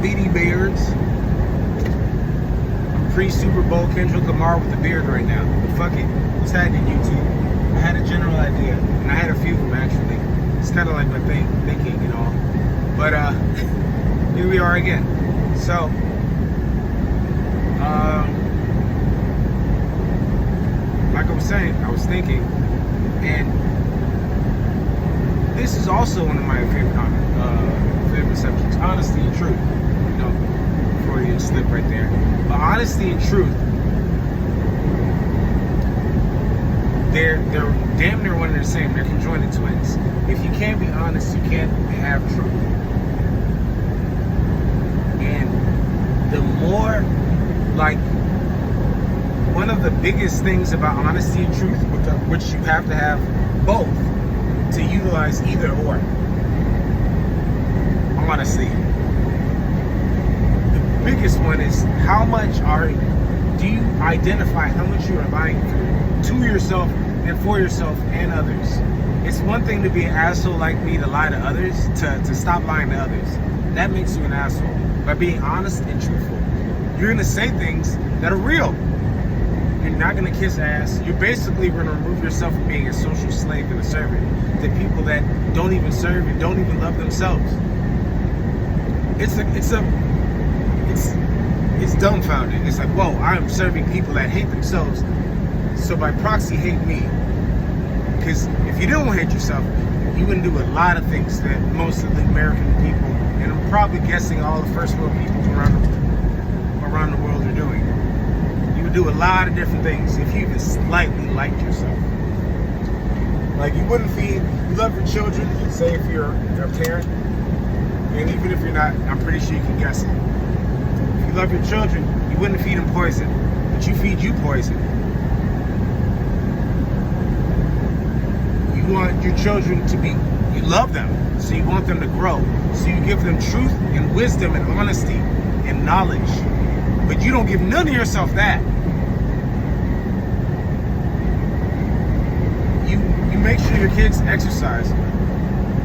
beady beards. Pre-Super Bowl Kendrick Lamar with a beard right now. But fuck it. Let's tag in YouTube. I had a general idea, and I had a few of them actually. It's kind of like my thinking and all. But here we are again. So, like I was saying, I was thinking, and this is also one of my favorite subjects: honesty and truth. You know, Freudian slip right there. But honesty and truth, they're damn near one and the same. They're conjoined twins. If you can't be honest, you can't have truth. And the more, like, one of the biggest things about honesty and truth, which you have to have both to utilize either or. Honestly, the biggest one is how much do you identify how much you are lying to yourself and for yourself and others. It's one thing to be an asshole like me to lie to others, to stop lying to others. That makes you an asshole. By being honest and truthful, you're gonna say things that are real. You're not gonna kiss ass. You're basically gonna remove yourself from being a social slave and a servant to people that don't even serve and don't even love themselves. It's dumbfounding. It's like, whoa, I'm serving people that hate themselves, so by proxy hate me. Because if you don't hate yourself, you wouldn't do a lot of things that most of the American people, and I'm probably guessing all the first world people around the world are doing. You would do a lot of different things if you even slightly liked yourself. Like, you wouldn't feed, you love your children, say if you're a parent, and even if you're not, I'm pretty sure you can guess it. If you love your children, you wouldn't feed them poison, but you feed you poison. You want your children to be, you love them, so you want them to grow. So you give them truth and wisdom and honesty and knowledge. But you don't give none of yourself that. You make sure your kids exercise.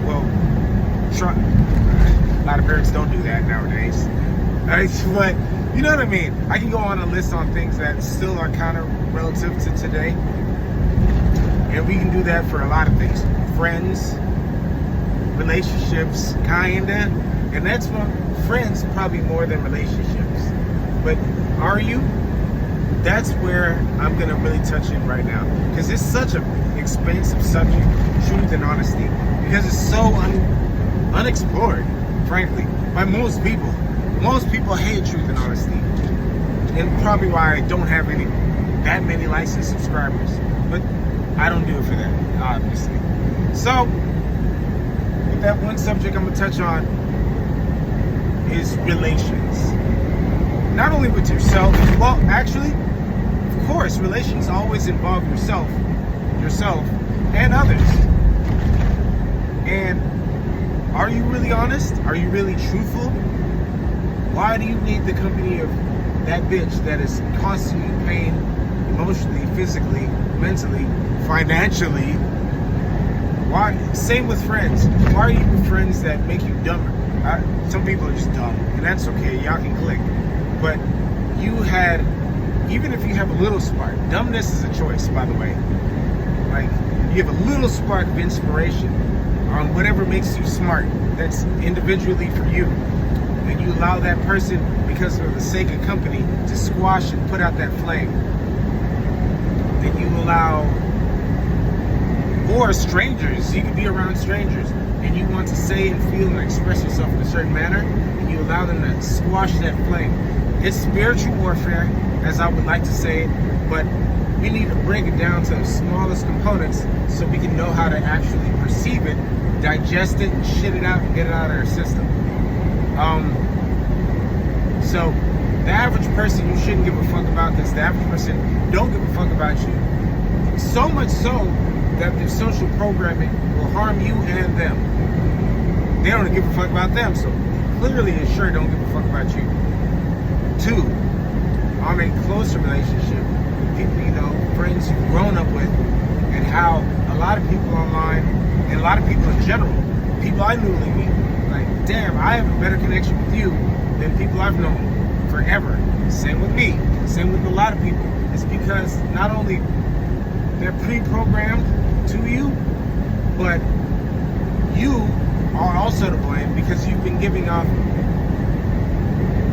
Well, try. A lot of parents don't do that nowadays. But you know what I mean? I can go on a list on things that still are kind of relative to today. And we can do that for a lot of things. Friends, relationships, kinda. And that's what friends probably more than relationships. But are you? That's where I'm gonna really touch in right now. Because it's such an expensive subject, truth and honesty. Because it's so unexplored, frankly, by most people. Most people hate truth and honesty. And probably why I don't have that many licensed subscribers. But I don't do it for that, obviously. So, with that one subject I'm gonna touch on is relations. Not only with yourself, well, actually, of course, relations always involve yourself, and others. And are you really honest? Are you really truthful? Why do you need the company of that bitch that is constantly paying emotionally, physically, mentally, financially? Why? Same with friends. Why are you with friends that make you dumber? Some people are just dumb, and that's okay. Y'all can click. But even if you have a little spark, dumbness is a choice, by the way. Like, you have a little spark of inspiration on whatever makes you smart. That's individually for you. And you allow that person, because of the sake of company, to squash and put out that flame. Then you allow, or strangers, you can be around strangers, and you want to say and feel and express yourself in a certain manner, and you allow them to squash that flame. It's spiritual warfare, as I would like to say it, but we need to break it down to the smallest components so we can know how to actually perceive it, digest it, and shit it out and get it out of our system. So the average person you shouldn't give a fuck about, because the average person don't give a fuck about you. So much so that their social programming will harm you and them. They don't give a fuck about them, so clearly and sure don't give a fuck about you. 2, on a closer relationship with people you know, friends you've grown up with, and how a lot of people online, and a lot of people in general, people I newly meet, like, damn, I have a better connection with you than people I've known forever. Same with me. Same with a lot of people. It's because not only they're pre-programmed to you, but you are also to blame because you've been giving off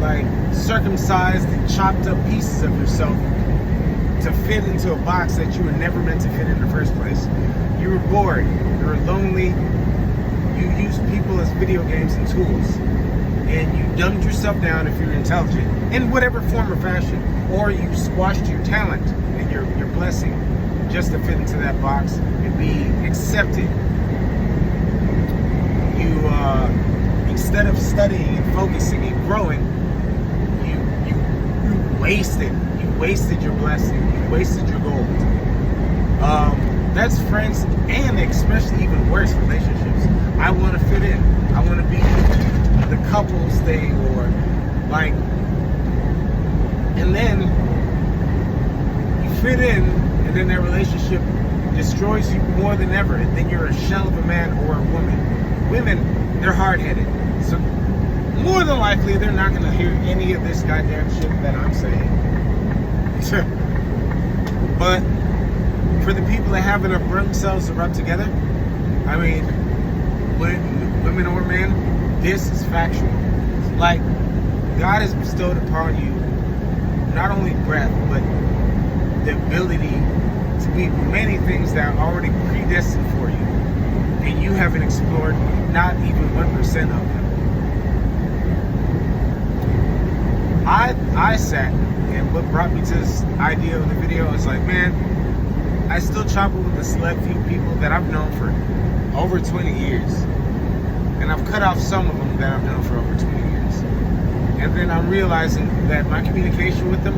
like circumcised and chopped up pieces of yourself to fit into a box that you were never meant to fit in the first place. You were bored, you were lonely, you used people as video games and tools, and you dumbed yourself down if you're intelligent, in whatever form or fashion, or you squashed your talent and your blessing just to fit into that box and be accepted. You, instead of studying and focusing and growing, you wasted your blessing, you wasted your gold. That's friends, and especially even worse, relationships. I want to fit in. I want to be the couples thing, or like, and then you fit in, and then that relationship destroys you more than ever, and then you're a shell of a man or a woman. Women, they're hard-headed, so more than likely they're not going to hear any of this goddamn shit that I'm saying. But for the people that have enough brain cells to rub together, I mean, women or men, this is factual. Like, God has bestowed upon you not only breath, but the ability to be many things that are already predestined for you, and you haven't explored not even 1% of them. I sat, and what brought me to this idea of the video is like, man, I still chop it with a select few people that I've known for over 20 years. And I've cut off some of them that I've known for over 20 years. And then I'm realizing that my communication with them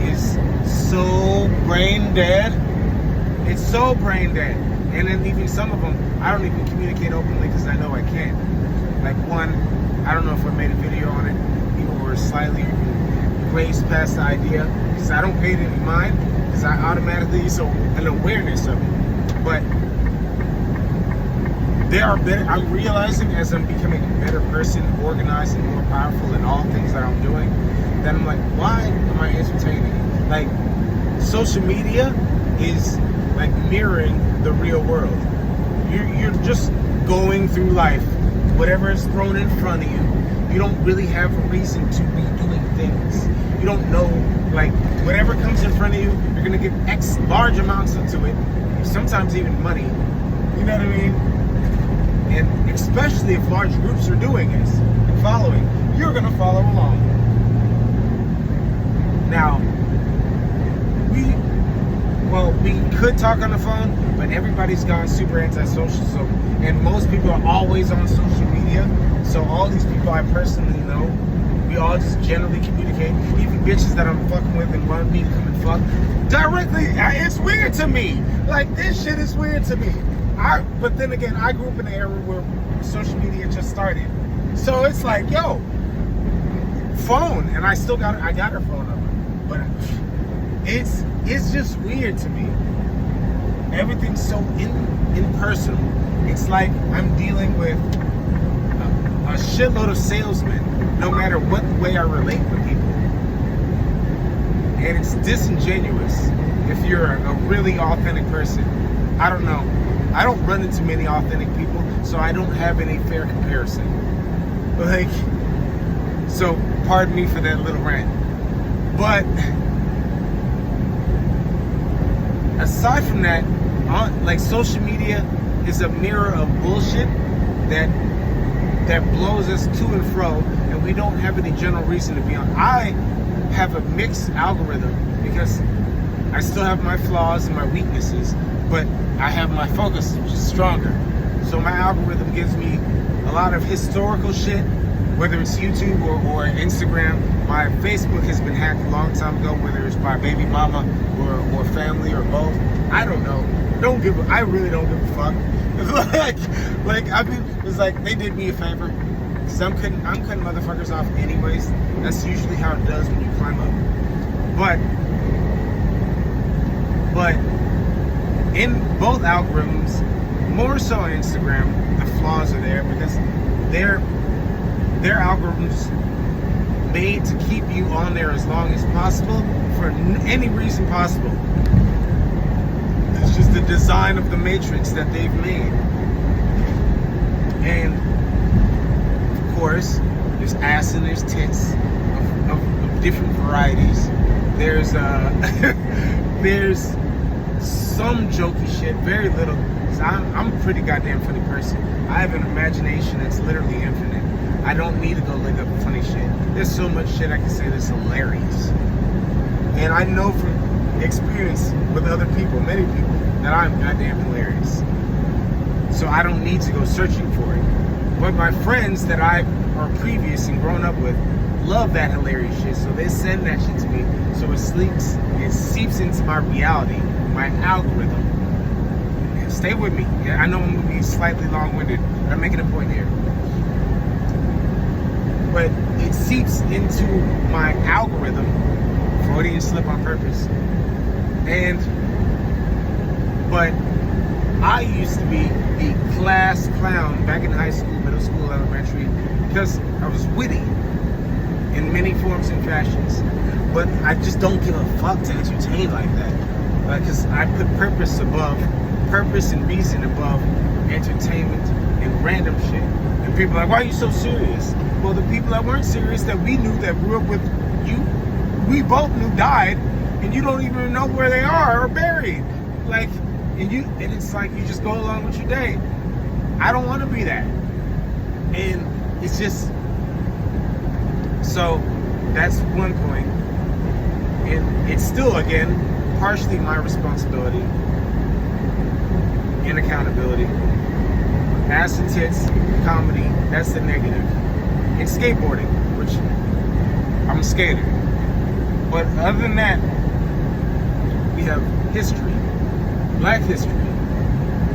is so brain dead. It's so brain dead. And then even some of them, I don't even communicate openly because I know I can't. Like one, I don't know if I made a video on it. People were slightly grazed past the idea because I don't pay it any mind. Because I automatically, so an awareness of it. But there are better, I'm realizing as I'm becoming a better person, organized and more powerful in all things that I'm doing, that I'm like, why am I entertaining? Like, social media is like mirroring the real world. You're just going through life, whatever is thrown in front of you. You don't really have a reason to be doing things. You don't know, like, whatever comes in front of you, you're gonna get X large amounts into it, sometimes even money. You know what I mean? And especially if large groups are doing this and following, you're gonna follow along. Now, we could talk on the phone, but everybody's gone super antisocial, so, and most people are always on social media, so all these people I personally know, we all just generally communicate. Even bitches that I'm fucking with and want me to come and fuck directly, it's weird to me. Like, this shit is weird to me. But then again, I grew up in an era where social media just started, so it's like, yo, phone, and I got her phone number, but it's just weird to me. Everything's so impersonal. It's like I'm dealing with a shitload of salesmen, no matter what way I relate with people. And it's disingenuous if you're a really authentic person. I don't know. I don't run into many authentic people, so I don't have any fair comparison. Like, so pardon me for that little rant. But aside from that, like, social media is a mirror of bullshit that blows us to and fro, and we don't have any general reason to be on. I have a mixed algorithm because I still have my flaws and my weaknesses, but I have my focus, which is stronger. So my algorithm gives me a lot of historical shit, whether it's YouTube or Instagram. My Facebook has been hacked a long time ago, whether it's by baby mama or family or both. I don't know. I really don't give a fuck. It's like they did me a favor. Cause I'm cutting motherfuckers off anyways. That's usually how it does when you climb up. But in both algorithms, more so on Instagram, the flaws are there because their algorithms made to keep you on there as long as possible for any reason possible. It's just the design of the matrix that they've made. And of course, there's ass and there's tits of different varieties. There's there's some jokey shit, very little. I'm a pretty goddamn funny person. I have an imagination that's literally infinite. I don't need to go look up funny shit. There's so much shit I can say that's hilarious. And I know from experience with other people, many people, that I'm goddamn hilarious. So I don't need to go searching for it. But my friends that I are previous and grown up with love that hilarious shit, so they send that shit to me. So it seeps into my reality, my algorithm. Stay with me. I know I'm gonna be slightly long-winded, but I'm making a point here. But it seeps into my algorithm, Freudian slip on purpose. But I used to be the class clown back in high school, middle school, elementary, because I was witty in many forms and fashions. But I just don't give a fuck to entertain like that. Because I put purpose and reason above entertainment and random shit. And people are like, why are you so serious? Well, the people that weren't serious, that we knew, that grew up with you, we both knew died, and you don't even know where they are or buried. Like, and it's like you just go along with your day. I don't want to be that. And it's just, so that's one point. And it's still, again, partially my responsibility and accountability. Ass and tits, comedy, that's the negative. And skateboarding, which I'm a skater. But other than that, we have history, black history,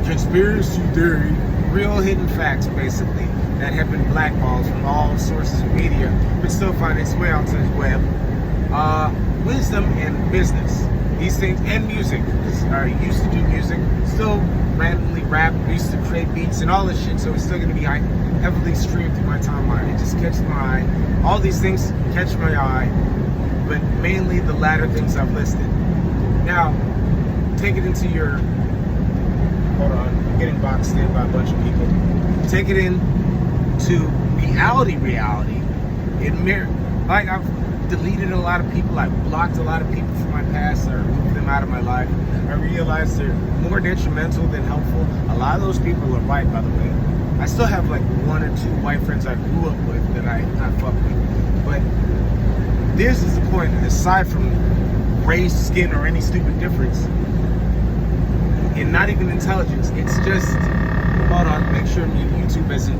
conspiracy theory, real hidden facts, basically, that have been blackballed from all sources of media, but still find its way onto the web. Wisdom and business, these things, and music. I used to do music, still randomly rap, used to create beats and all this shit, so it's still going to be heavily streamed through my timeline. It just catches my eye. All these things catch my eye, but mainly the latter things I've listed. Now, take it into your, hold on, I'm getting boxed in by a bunch of people. Take it into reality. Like, I've deleted a lot of people, I've blocked a lot of people from my past, I removed them out of my life. I realized they're more detrimental than helpful. A lot of those people are white, by the way. I still have like one or two white friends I grew up with that I fuck with. But this is the point, aside from race, skin, or any stupid difference, and not even intelligence, it's just, hold on, make sure YouTube isn't,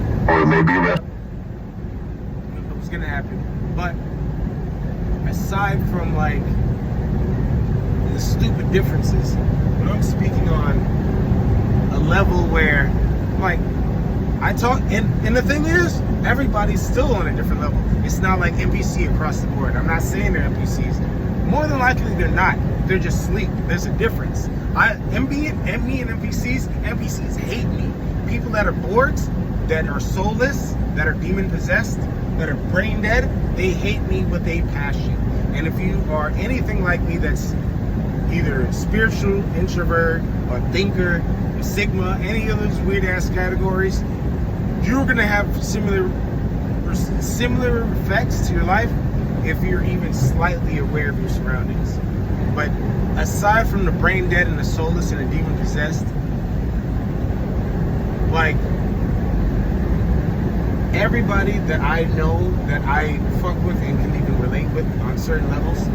it was gonna happen. But aside from like the stupid differences, when I'm speaking on a level where, like, I talk, and the thing is, everybody's still on a different level. It's not like NPC across the board. I'm not saying they're NPCs. More than likely, they're not. They're just asleep. There's a difference. Me and NPCs hate me. People that are boards, that are soulless, that are demon possessed, that are brain dead, they hate me with a passion. And if you are anything like me, that's either spiritual, introvert, or thinker, or Sigma, any of those weird ass categories, you're gonna have similar effects to your life if you're even slightly aware of your surroundings. But aside from the brain dead and the soulless and the demon possessed, like, everybody that I know, that I fuck with and can even relate with on certain levels,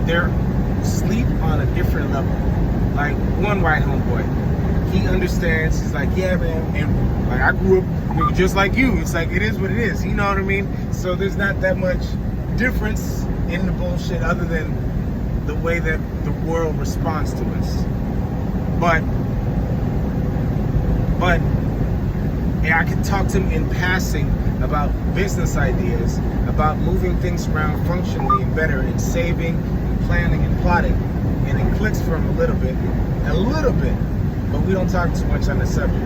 they're asleep on a different level. Like, one white homeboy, he understands, he's like, yeah, man, and like, I grew up just like you. It's like, it is what it is, you know what I mean? So there's not that much difference in the bullshit other than the way that the world responds to us. But yeah, I could talk to him in passing about business ideas, about moving things around functionally and better, and saving and planning and plotting. And it clicks for him a little bit, but we don't talk too much on the subject.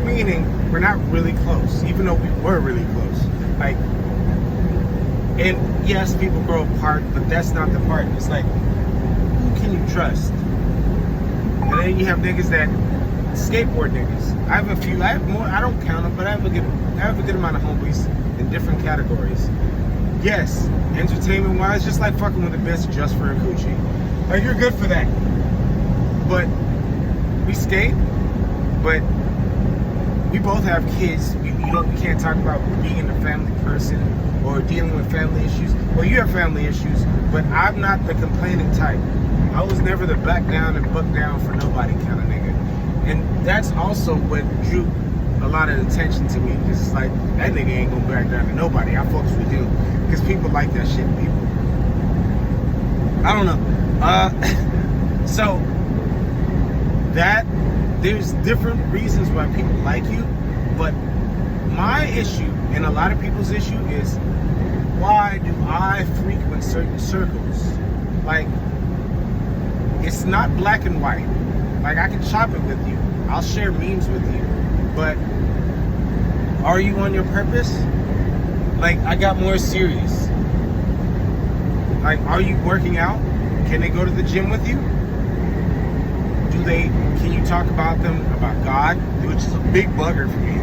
Me meaning we're not really close, even though we were really close. Like, and yes, people grow apart, but that's not the part. It's like, who can you trust? And then you have niggas that skateboard niggas. I have a few. I have more. I don't count them, but I have a good amount of homies in different categories. Yes, entertainment wise, just like fucking with the best just for a coochie. Like, you're good for that. But we skate, but we both have kids. We can't talk about being a family person or dealing with family issues. Well, you have family issues, but I'm not the complaining type. I was never the back down and buck down for nobody kind of nigga. And that's also what drew a lot of attention to me. Because it's like, that nigga ain't gonna back down to nobody. I fucks with you. Because people like that shit. People, I don't know. So, that, there's different reasons why people like you. But my issue, and a lot of people's issue, is why do I frequent certain circles? Like, it's not black and white. Like, I can shop it with you. I'll share memes with you. But are you on your purpose? Like, I got more serious. Like, are you working out? Can they go to the gym with you? Can you talk about God? Which is a big bugger for me.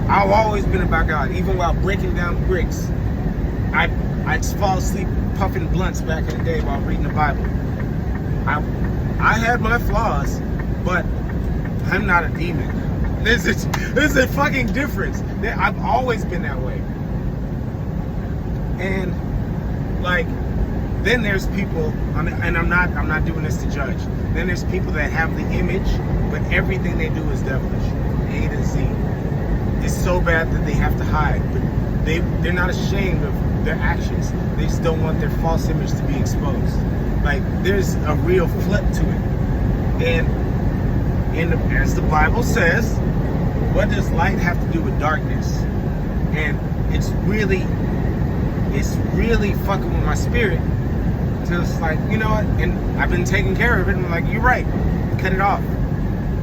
I've always been about God. Even while breaking down bricks, I'd fall asleep puffing blunts back in the day while reading the Bible. I had my flaws, but I'm not a demon. There's a fucking difference. I've always been that way. And like, then there's people, and I'm not doing this to judge. Then there's people that have the image, but everything they do is devilish, A to Z. It's so bad that they have to hide, but they're not ashamed of their actions. They just don't want their false image to be exposed. Like, there's a real flip to it. And as the Bible says, what does light have to do with darkness? And it's really fucking with my spirit. So it's like, you know what? And I've been taking care of it. And I'm like, you're right. Cut it off.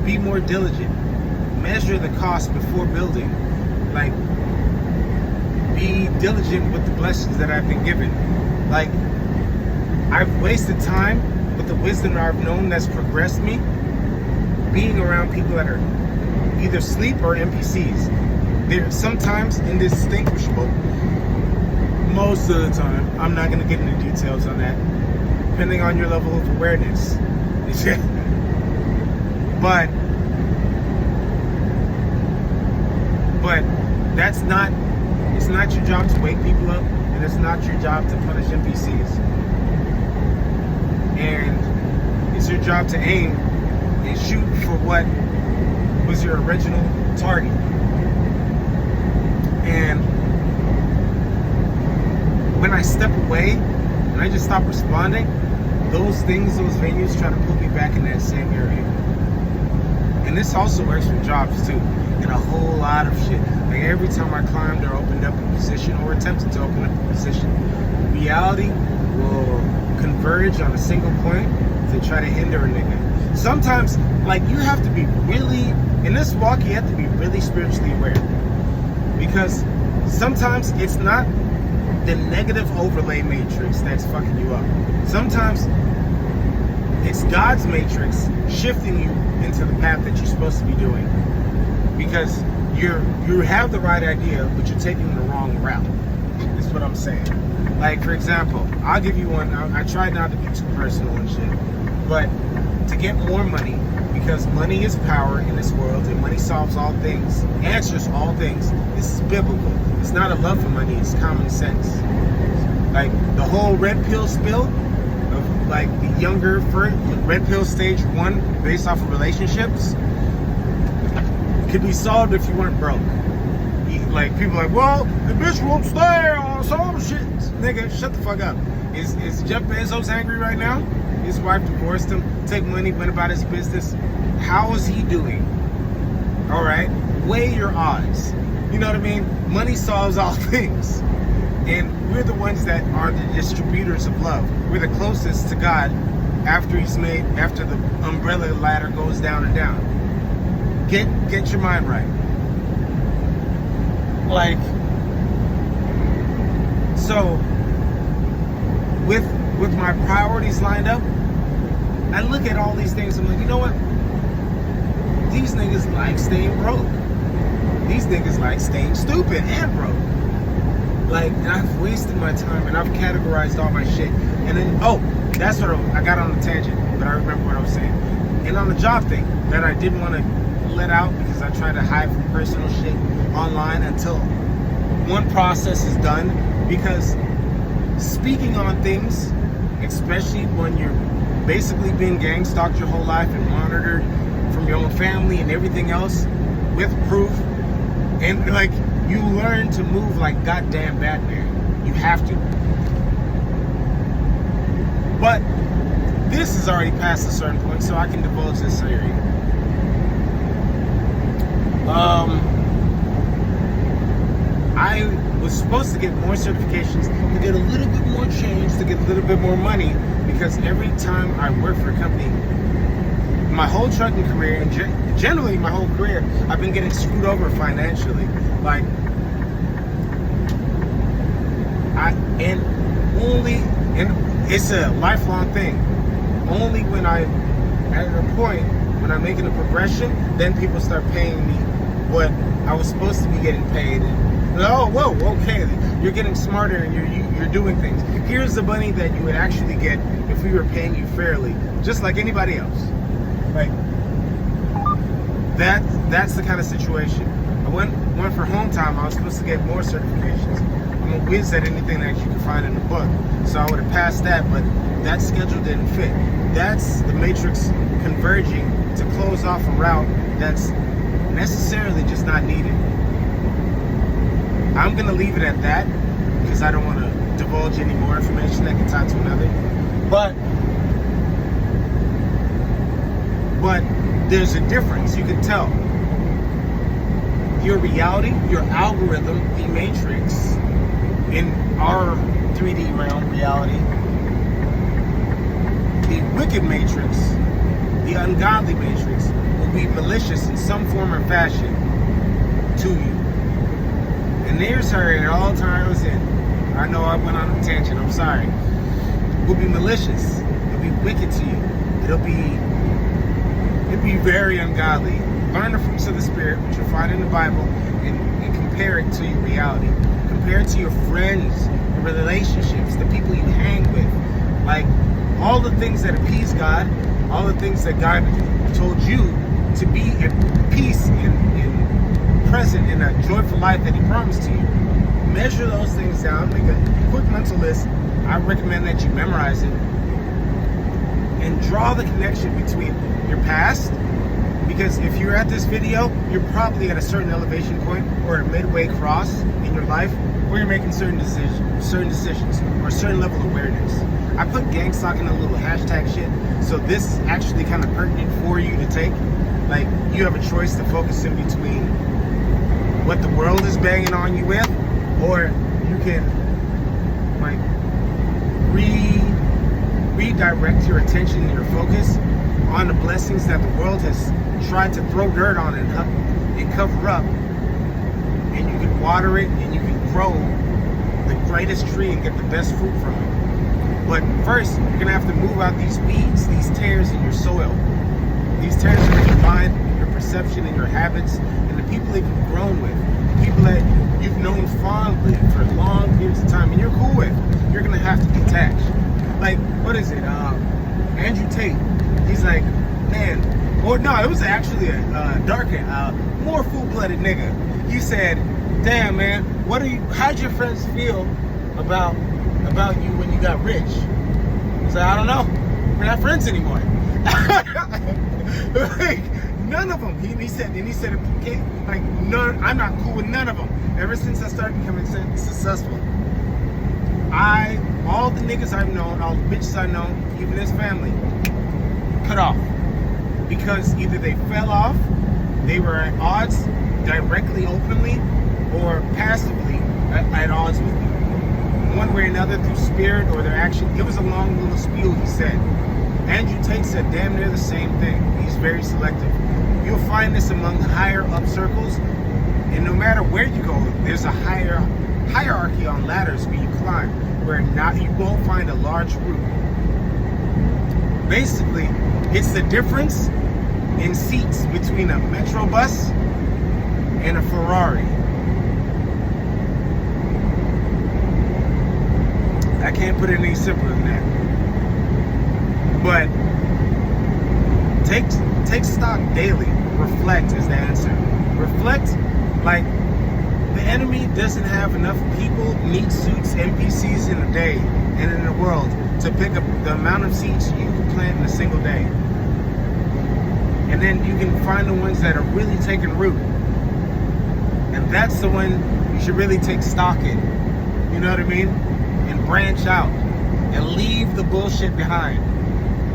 Be more diligent. Measure the cost before building. Like, be diligent with the blessings that I've been given. Like, I've wasted time with the wisdom that I've known that's progressed me, being around people that are either sleep or NPCs. They're sometimes indistinguishable. Most of the time. I'm not going to get into details on that, depending on your level of awareness. But it's not your job to wake people up, and it's not your job to punish NPCs. And it's your job to aim and shoot for what was your original target. And when I step away and I just stop responding, those venues try to put me back in that same area. And this also works for jobs too, and a whole lot of shit. Like, every time I climbed or opened up a position or attempted to open up a position, reality will converge on a single point to try to hinder a nigga. Sometimes, like, you have to be really, in this walk, you have to be really spiritually aware. Because sometimes it's not the negative overlay matrix that's fucking you up. Sometimes it's God's matrix shifting you into the path that you're supposed to be doing. Because you have the right idea, but you're taking the wrong route. That's what I'm saying. Like, for example, I'll give you one. I try not to be too personal and shit, but to get more money, because money is power in this world, and money solves all things, answers all things. This is biblical. It's not a love for money, it's common sense. Like, the whole red pill spill of, like, the younger red pill stage 1 based off of relationships could be solved if you weren't broke. Like, people are like, well, the bitch won't stay or some shit. Nigga, shut the fuck up. Is Jeff Bezos angry right now? His wife divorced him, took money, went about his business. How is he doing? All right, weigh your odds. You know what I mean? Money solves all things. And we're the ones that are the distributors of love. We're the closest to God after the umbrella ladder goes down and down. Get your mind right. Like, so with my priorities lined up, I look at all these things. I'm like, you know what? These niggas like staying broke. These niggas like staying stupid and broke. Like, and I've wasted my time and I've categorized all my shit. And then, that's what I got on a tangent, but I remember what I was saying. And on the job thing that I didn't want to let out because I tried to hide from personal shit online until one process is done. Because speaking on things, especially when you're basically being gang stalked your whole life and monitored from your own family and everything else with proof, and like, you learn to move like goddamn Batman. You have to. But this is already past a certain point, so I can divulge this area. I was supposed to get more certifications, to get a little bit more change, to get a little bit more money, because every time I work for a company, my whole trucking career, and generally my whole career, I've been getting screwed over financially. Like, and it's a lifelong thing. Only when at a point when I'm making a progression, then people start paying me what I was supposed to be getting paid. Okay, you're getting smarter and you're doing things. Here's the money that you would actually get if we were paying you fairly, just like anybody else. Like, that's the kind of situation. I went for home time. I was supposed to get more certifications. I'm a whiz at anything that you can find in the book, so I would have passed that, but that schedule didn't fit. That's the matrix converging to close off a route that's necessarily just not needed. I'm gonna leave it at that because I don't want to divulge any more information that can tie to another. But there's a difference. You can tell. Your reality, your algorithm, the matrix, in our 3D realm reality, the wicked matrix, the ungodly matrix, will be malicious in some form or fashion to you. And there's her at all times, and I know I went on a tangent, I'm sorry. It will be malicious. It'll be wicked to you. It'll be very ungodly. Learn the fruits of the Spirit, which you'll find in the Bible, and compare it to your reality. Compare it to your friends, your relationships, the people you hang with. Like, all the things that appease God, all the things that God told you to be at peace and present in a joyful life that He promised to you. Measure those things down, make a quick mental list. I recommend that you memorize it. And draw the connection between your past, because if you're at this video, you're probably at a certain elevation point or a midway cross in your life where you're making certain decisions or a certain level of awareness. I put gang stalking in a little hashtag shit, so this is actually kind of pertinent for you to take. Like, you have a choice to focus in between what the world is banging on you with, or you can like redirect your attention and your focus on the blessings that the world has tried to throw dirt on and cover up, and you can water it and you can grow the greatest tree and get the best fruit from it. But first, you're gonna have to move out these weeds, these tares in your soil, these tares in your mind, your perception, and your habits, and the people that you've grown with, the people that you've known fondly for long periods of time and you're cool with. You're gonna have to detach. Like, what is it? Andrew Tate. He's like, man, or no, it was actually a darker, more full-blooded nigga. He said, damn, man, how'd your friends feel about you when you got rich? He's like, I don't know. We're not friends anymore. Like, none of them. He said, like, none. I'm not cool with none of them. Ever since I started becoming successful, all the niggas I've known, all the bitches I've known, even his family, cut off. Because either they fell off, they were at odds directly, openly, or passively at odds with me. One way or another, through spirit or their action. It was a long little spiel he said. Andrew Tate said damn near the same thing. He's very selective. You'll find this among higher up circles, and no matter where you go, there's a hierarchy on ladders when you climb, where you won't find a large group. Basically, it's the difference in seats between a Metro bus and a Ferrari. I can't put it any simpler than that. But take stock daily. Reflect is the answer. Reflect like the enemy doesn't have enough people, meat suits, NPCs in a day and in the world to pick up the amount of seeds you can plant in a single day. And then you can find the ones that are really taking root. And that's the one you should really take stock in. You know what I mean? And branch out and leave the bullshit behind.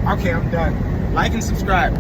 Okay, I'm done. Like and subscribe.